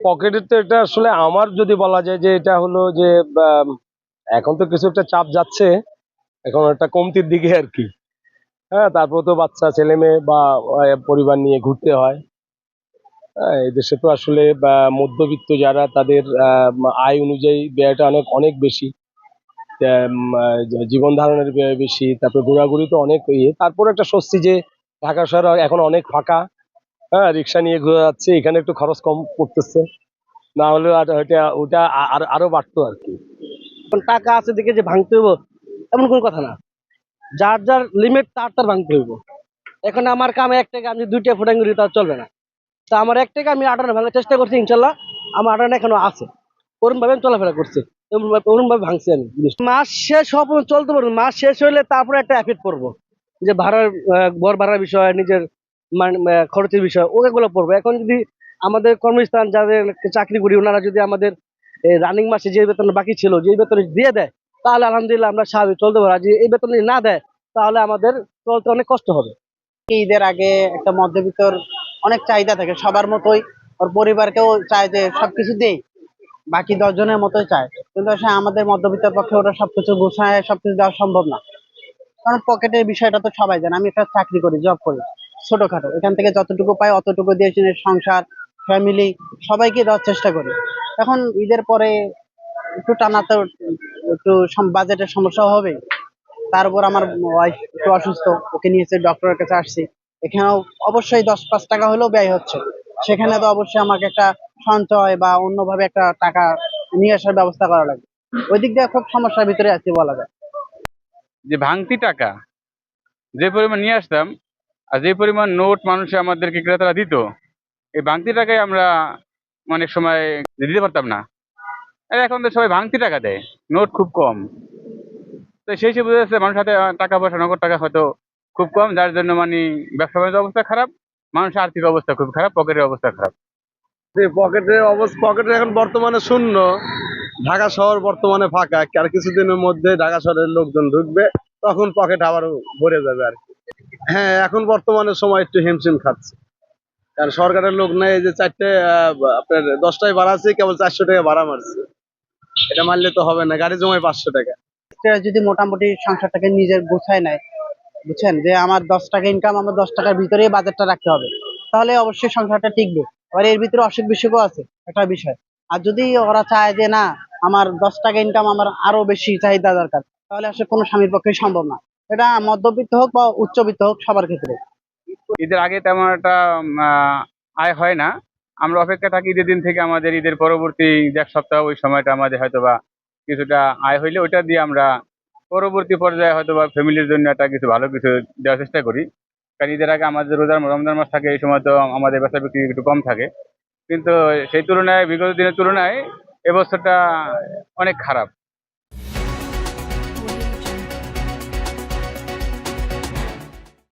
পকেটের তো এটা আসলে আমার যদি বলা যায় যে এটা হলো যে আম, এখন তো কিছু একটা চাপ যাচ্ছে, এখন একটা কমতির দিকে আর কি। হ্যাঁ, তারপর তো বাচ্চা ছেলে মেয়ে বা পরিবার নিয়ে ঘুরতে হয়। হ্যাঁ, এই দেশে তো আসলে মধ্যবিত্ত যারা তাদের আয় অনুযায়ী ব্যয়টা অনেক অনেক বেশি। জীবন ধারণের ব্যয় বেশি, তারপর ঘোরাঘুরি তো অনেক তারপর একটা স্বস্তি যে ঢাকা শহর এখন অনেক ফাঁকা। হ্যাঁ, রিক্সা নিয়ে ঘুরে যাচ্ছে, এখানে একটু খরচ কম পড়তেছে। না হলে আর ওটা ওটা আরো বাড়তো আর কি। এখন টাকা আছে দেখে যে ভাঙতে হইব এমন কোনো কথা না। যার যার লিমিট তার তার ভাঙতে হইব। এখন আমার কামে 1 টাকা আমি 2টা ফুটাঙ্গি দিই, তার চলবে না। তা আমার 1 টাকা আমি 18 ভাঙার চেষ্টা করছি, ইনশাল্লাহ আমার 18 এখনো আছে। ওরম ভাবে আমি চলাফেরা করছি, ওরম ভাবে ভাঙছি আমি জিনিসটা। মাস শেষ হওয়া পর্যন্ত চলতে পারবো, মাস শেষ হইলে তারপরে একটা এফেক্ট পড়বো, যে ভাড়ার ঘর ভাড়ার বিষয়, নিজের খরচের বিষয় ওগুলো পড়বো। এখন যদি আমাদের কর্মস্থান যাদের চাকরি করি ওনারা যদি আমাদের রানিং মাসে যে বেতন বাকি ছিল যে বেতন দিয়ে দেয়, তাহলে আলহামদুলিল্লাহ আমরা স্বাভাবিক চলতে পারি। আর যদি এই বেতন যদি না দেয় তাহলে আমাদের চলতে অনেক কষ্ট হবে। ঈদের আগে একটা মধ্যবিত্তর অনেক চাহিদা থাকে সবার মতোই। ওর পরিবারকেও চায় যে সবকিছু দেই, বাকি 10 জনের মতোই চায়, কিন্তু আসলে আমাদের মধ্যবিত্তের পক্ষে ওটা সবকিছু গুছায় সবকিছু দেওয়া সম্ভব না। কারণ পকেটের বিষয়টা তো সবাই জানে, আমি একটা চাকরি করি, জব করি ছোটখাটো, এখান থেকে যতটুকু পাই অতটুকু দিয়ে সংসার, ফ্যামিলি সবাইকে দেওয়ার চেষ্টা করি। এখন ঈদের পরে একটু টানা তো একটু বাজেটের সমস্যা হবে। তার উপর আমার ওয়াইফ একটু অসুস্থ, ওকে নিয়ে ডক্টরের কাছে আসছি। এখানেও অবশ্যই 10-5 টাকা হলেও ব্যয় হচ্ছে। সেখানে তো অবশ্যই আমাকে একটা সঞ্চয় বা অন্যভাবে একটা টাকা নিয়ে আসার ব্যবস্থা করা লাগবে। ওই দিক দিয়ে খুব সমস্যার ভিতরে আছি বলা যায়। যে ভাঙতি টাকা যে পরিমাণ নিয়ে আসতাম আর যে পরিমাণ নোট মানুষে আমাদেরকে ক্রেতারা দিত, এই ভাঙতি টাকায় আমরা অনেক সময় দিতে পারতাম না। আর এখন তো সবাই ভাঙতি টাকা দেয়, নোট খুব কম। তো সেই হিসেবে বোঝা যাচ্ছে মানুষের হাতে টাকা পয়সা, নগদ টাকা হয়তো খুব কম, যার জন্য মানে ব্যবসা বাণিজ্য অবস্থা খারাপ, মানুষের আর্থিক অবস্থা খুব খারাপ, পকেটের অবস্থা খারাপ। পকেটে এখন বর্তমানে শূন্য। ঢাকা শহর বর্তমানে ফাঁকা, আর কিছুদিনের মধ্যে ঢাকা শহরের লোকজন ঢুকবে, তখন পকেট আবার ভরে যাবে আর কি। হ্যাঁ, এখন বর্তমানে সময় একটু হিমশিম খাচ্ছে, কারণ সরকারের লোক নাই। এই যে চারটে আপনার 10টায় ভাড়া আছে, কেবল 400 টাকা ভাড়া মারছে। এটা মারলে তো হবে না, গাড়ি জমায় 500 টাকা। এটা যদি মোটামুটি সংসারটাকে নিজের গুছায় নেয়, বুঝছেন, যে আমার 10 টাকা ইনকাম, আমার 10 টাকার ভিতরেই বাজেটটা রাখতে হবে, তাহলে অবশ্যই সংসারটা টিকবে। আবার এর ভিতরে অসুখ বিসুখও আছে একটা বিষয়। আর যদি ওরা চায় যে না, আমার 10 টাকা ইনকাম, আমার আরো বেশি চাহিদা দরকার, তাহলে আসলে কোনো স্বামীর পক্ষে সম্ভব না। এটা মধ্যবিত্ত হোক বা উচ্চবিত্ত হোক, সবার ক্ষেত্রে। ঈদের আগে তেমন একটা আয় হয় না। আমরা অপেক্ষা থাকি ঈদের দিন থেকে আমাদের ঈদের পরবর্তী যে এক সপ্তাহ, ওই সময়টা আমাদের হয়তোবা কিছুটা আয় হইলে ওইটা দিয়ে আমরা পরবর্তী পর্যায়ে হয়তোবা ফ্যামিলির জন্য একটা কিছু ভালো কিছু দেওয়ার চেষ্টা করি। কারণ ঈদের আগে আমাদের রমজান মাস থাকে, এই সময় তো আমাদের বেচা বিক্রি একটু কম থাকে। কিন্তু সেই তুলনায় বিগত দিনের তুলনায় এবছরটা অনেক খারাপ।